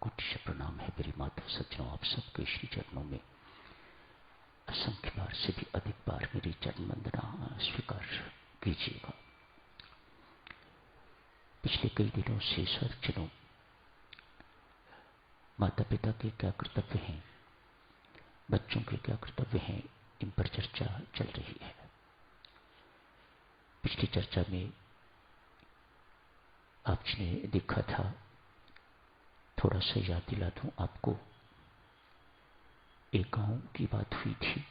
कोटि प्रणाम है मेरी माता सज्जनों, आप सबके श्री चरणों में असंख्य बार से भी अधिक बार मेरी चरण वंदना स्वीकार कीजिएगा। पिछले कई दिनों से सज्जनों, माता पिता के क्या कर्तव्य हैं, बच्चों के क्या कर्तव्य हैं, इन पर चर्चा चल रही है। पिछली चर्चा में आपने देखा था, थोड़ा सा याद दिला दूं आपको, एक गांव की बात हुई थी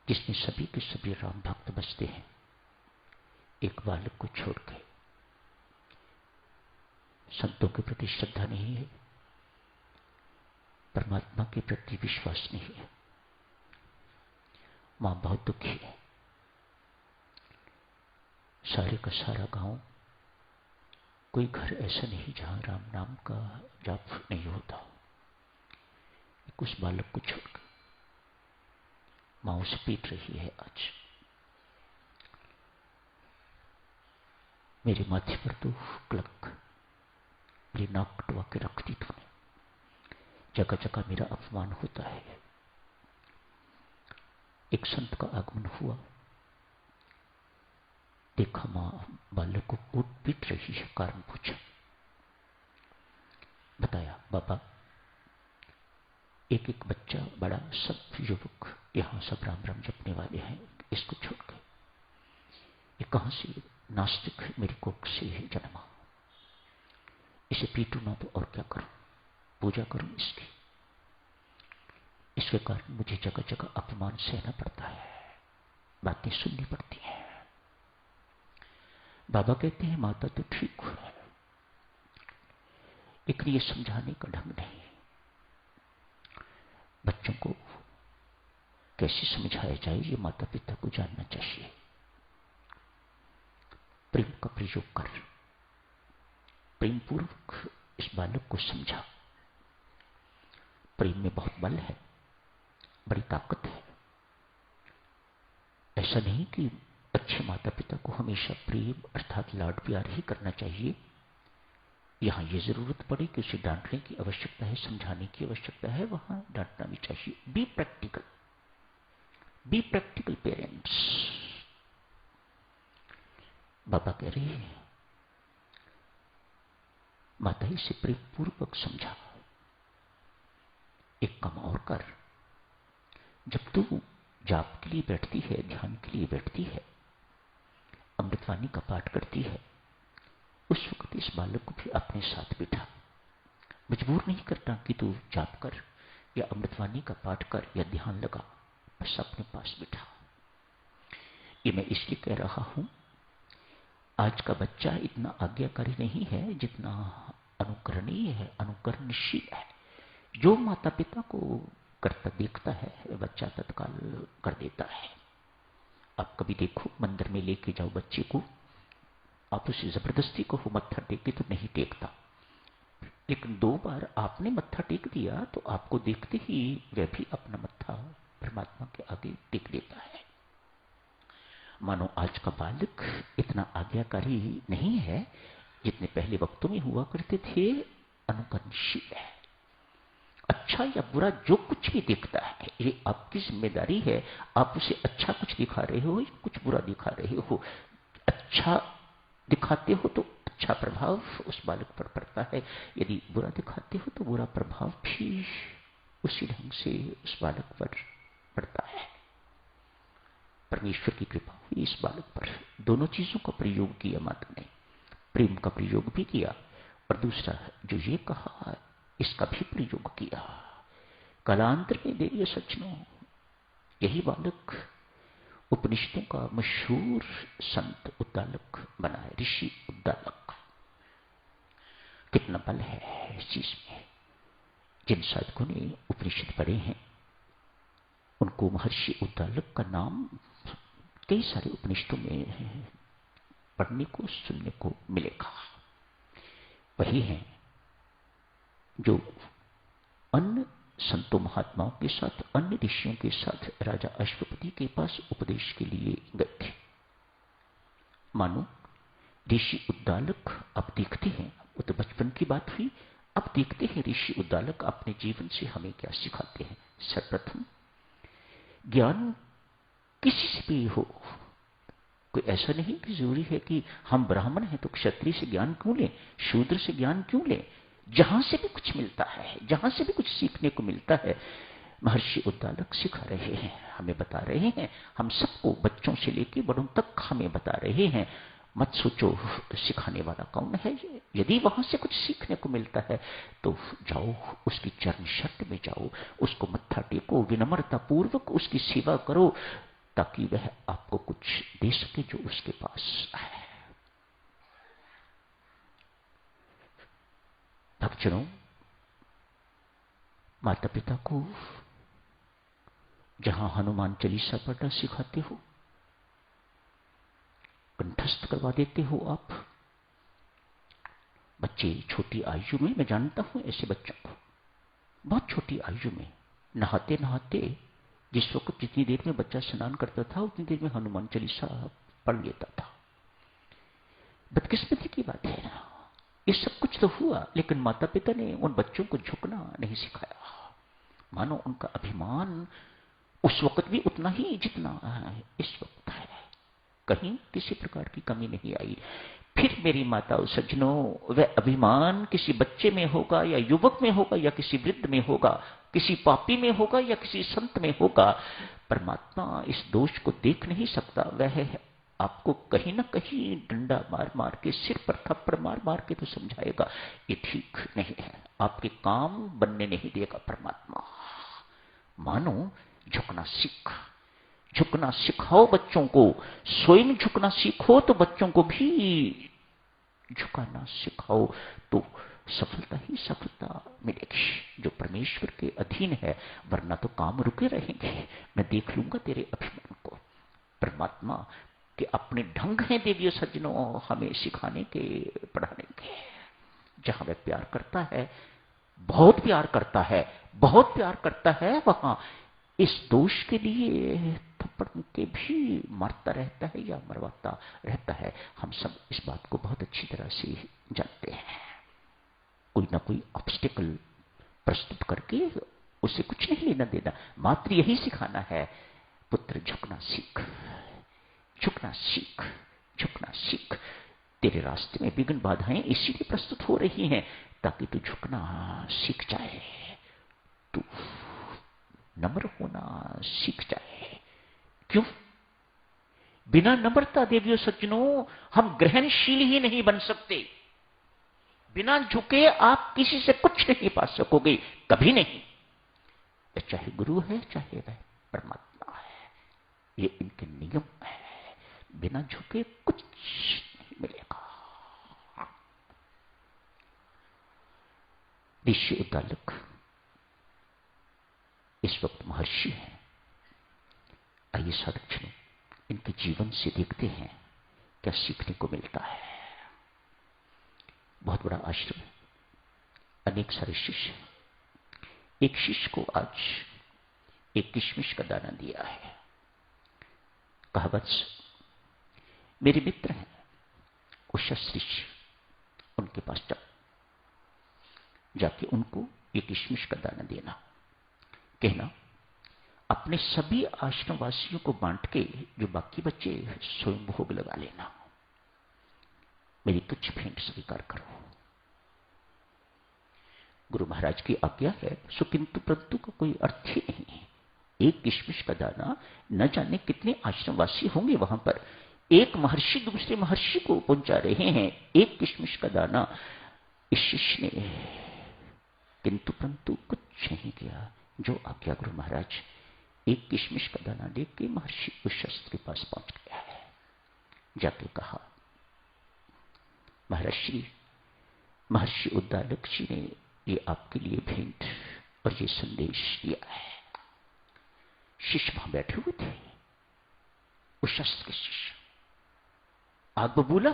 जिसमें सभी के सभी राम भक्त बसते हैं, एक बालक को छोड़ के। संतों के प्रति श्रद्धा नहीं है, परमात्मा के प्रति विश्वास नहीं है। मां बहुत दुखी है। सारे का सारा गांव, कोई घर ऐसा नहीं जहां राम नाम का जाप नहीं होता। उस बालक को छोड़कर मां उसे पीट रही है। आज मेरे माथे पर तो क्लक, मेरी नाक कटवा के रख दी तूने। जगह जगह मेरा अपमान होता है। एक संत का आगमन हुआ, देखा मां बालक को कूट पीट रही है। कारण पूछा, बताया बाबा एक एक बच्चा बड़ा, सब युवक यहां सब राम राम जपने वाले हैं, इसको छोड़ के ये कहां से नास्तिक मेरी कोख से है जन्मा। इसे पीटू ना तो और क्या करूं, पूजा करूं इसकी। इसके कारण मुझे जगह जगह अपमान सहना पड़ता है, बातें सुननी पड़ती हैं। बाबा कहते हैं माता तो ठीक है, लेकिन ये समझाने का ढंग नहीं। बच्चों को कैसे समझाया जाए ये माता पिता को जानना चाहिए। प्रेम का प्रयोग कर, प्रेम पूर्वक इस बालक को समझा। प्रेम में बहुत बल है, बड़ी ताकत है। ऐसा नहीं कि अच्छे माता पिता को हमेशा प्रेम अर्थात लाड प्यार ही करना चाहिए। यहां यह जरूरत पड़े कि उसे डांटने की आवश्यकता है, समझाने की आवश्यकता है, वहां डांटना भी चाहिए। Be practical, be practical parents. बाबा कह रहे हैं माता इसे प्रेम पूर्वक समझा। एक काम और कर, जब तू जाप के लिए बैठती है, ध्यान के लिए बैठती है, अमृतवाणी का पाठ करती है, उस वक्त इस बालक को भी अपने साथ बिठा। मजबूर नहीं करना कि तू जाप कर या अमृतवाणी का पाठ कर या ध्यान लगा, बस अपने पास बिठा। ये मैं इसलिए कह रहा हूं, आज का बच्चा इतना आज्ञाकारी नहीं है जितना अनुकरणीय है, अनुकरणशील है। जो माता पिता को करता देखता है बच्चा तत्काल कर देता है। आप कभी देखो, मंदिर में लेके जाओ बच्चे को, आप उसे जबरदस्ती कहो मत्था टेके तो नहीं टेकता, लेकिन 2 बार आपने मत्था टेक दिया तो आपको देखते ही वह भी अपना मत्था परमात्मा के आगे टेक देता है। मानो आज का बालक इतना आज्ञाकारी नहीं है जितने पहले वक्तों में हुआ करते थे। अनुकरणशील है। अच्छा या बुरा जो कुछ भी दिखता है, ये आपकी जिम्मेदारी है। आप उसे अच्छा कुछ दिखा रहे हो या कुछ बुरा दिखा रहे हो। अच्छा दिखाते हो तो अच्छा प्रभाव उस बालक पर पड़ता है, यदि बुरा दिखाते हो तो बुरा प्रभाव भी उसी ढंग से उस बालक पर पड़ता है। परमेश्वर की कृपा हुई इस बालक पर। दोनों चीजों का प्रयोग किया माता ने, प्रेम का प्रयोग भी किया और दूसरा जो ये कहा इसका भी प्रयोग किया। कालांतर में देरिए सज्जनों, यही बालक उपनिषदों का मशहूर संत उद्दालक बना है, ऋषि उद्दालक। कितना बल है इस चीज में। जिन साधकों ने उपनिषद पढ़े हैं उनको महर्षि उद्दालक का नाम कई सारे उपनिषदों में पढ़ने को सुनने को मिलेगा। वही हैं जो अन्य संतों महात्माओं के साथ, अन्य ऋषियों के साथ राजा अश्वपति के पास उपदेश के लिए गए थे। मानो ऋषि उद्दालक, आप देखते हैं, वो तो बचपन की बात हुई, अब देखते हैं ऋषि उद्दालक अपने जीवन से हमें क्या सिखाते हैं। सर्वप्रथम, ज्ञान किसी से भी हो, कोई ऐसा नहीं कि जरूरी है कि हम ब्राह्मण हैं तो क्षत्रिय से ज्ञान क्यों लें, शूद्र से ज्ञान क्यों लें। जहां से भी कुछ मिलता है, जहां से भी कुछ सीखने को मिलता है, महर्षि उद्दालक सिखा रहे हैं, हमें बता रहे हैं। हम सबको, बच्चों से लेकर बड़ों तक हमें बता रहे हैं, मत सोचो सिखाने वाला कौन है। यदि वहां से कुछ सीखने को मिलता है तो जाओ, उसकी चरण शर्त में जाओ, उसको मत्था टेको, विनम्रता पूर्वक उसकी सेवा करो, ताकि वह आपको कुछ दे सके जो उसके पास है। भक्तजनों, माता पिता को जहां हनुमान चालीसा पढ़ना सिखाते हो, कंठस्थ करवा देते हो आप। बच्चे छोटी आयु में, मैं जानता हूं ऐसे बच्चों को, बहुत छोटी आयु में नहाते नहाते, जिस वक्त जितनी देर में बच्चा स्नान करता था उतनी देर में हनुमान चालीसा पढ़ लेता था। बदकिस्मती की बात है ना, ये सब कुछ तो हुआ, लेकिन माता पिता ने उन बच्चों को झुकना नहीं सिखाया। मानो उनका अभिमान उस वक्त भी उतना ही जितना इस वक्त है, कहीं किसी प्रकार की कमी नहीं आई। फिर मेरी माता सज्जनों, वह अभिमान किसी बच्चे में होगा या युवक में होगा या किसी वृद्ध में होगा, किसी पापी में होगा या किसी संत में होगा, परमात्मा इस दोष को देख नहीं सकता। वह आपको कहीं ना कहीं डंडा मार मार के, सिर पर थप्पड़ मार मार के तो समझाएगा, ये ठीक नहीं है, आपके काम बनने नहीं देगा परमात्मा। मानो झुकना सीख, झुकना सिखाओ बच्चों को, स्वयं झुकना सीखो तो बच्चों को भी झुकाना सिखाओ, तो सफलता ही सफलता मिलेगी जो परमेश्वर के अधीन है। वरना तो काम रुके रहेंगे, मैं देख लूंगा तेरे अभिमान को। परमात्मा के अपने ढंग हैं देवियों सज्जनों हमें सिखाने के, पढ़ाने के। जहां वह प्यार करता है, बहुत प्यार करता है, बहुत प्यार करता है, वहां इस दोष के लिए थप्पड़ के भी मरता रहता है या मरवाता रहता है। हम सब इस बात को बहुत अच्छी तरह से जानते हैं। कोई ना कोई ऑब्स्टिकल प्रस्तुत करके उसे कुछ नहीं लेना देना, मात्र यही सिखाना है, पुत्र झुकना सीख, झुकना सीख, झुकना सीख। तेरे रास्ते में विघ्न बाधाएं इसीलिए प्रस्तुत हो रही हैं ताकि तू झुकना सीख जाए, तू नम्र होना सीख जाए। क्यों? बिना नम्रता देवियों सज्जनों हम ग्रहणशील ही नहीं बन सकते। बिना झुके आप किसी से कुछ नहीं पा सकोगे, कभी नहीं। चाहे गुरु है, चाहे वह परमात्मा है, ये इनके नियम है। बिना झुके कुछ नहीं मिलेगा। ऋषि उद्दालक इस वक्त महर्षि हैं। आइए साधक, इनके जीवन से देखते हैं क्या सीखने को मिलता है। बहुत बड़ा आश्रम है, अनेक सारे शिष्य। एक शिष्य को आज एक किशमिश का दाना दिया है, कहा बस मेरे मित्र हैं उषा शिष्य, उनके पास जाके उनको ये किशमिश का दाना देना, कहना अपने सभी आश्रमवासियों को बांट के जो बाकी बच्चे स्वयं भोग लगा लेना, मेरी तुच्छ भेंट स्वीकार करो। गुरु महाराज की आज्ञा है, सो किंतु परंतु का कोई अर्थ ही नहीं है। एक किशमिश का दाना, न जाने कितने आश्रमवासी होंगे वहां पर, एक महर्षि दूसरे महर्षि को पहुंचा रहे हैं एक किशमिश का दाना। इस शिष्य ने किंतु परंतु कुछ नहीं किया, जो आज्ञा गुरु महाराज, एक किशमिश का दाना लेके महर्षि उस शस्त्र के पास पहुंच गया है। जाके कहा महर्षि उद्दालक जी ने ये आपके लिए भेंट और ये संदेश दिया है। शिष्य वहां बैठे हुए थे, उस शस्त्र के शिष्य। आग बबूला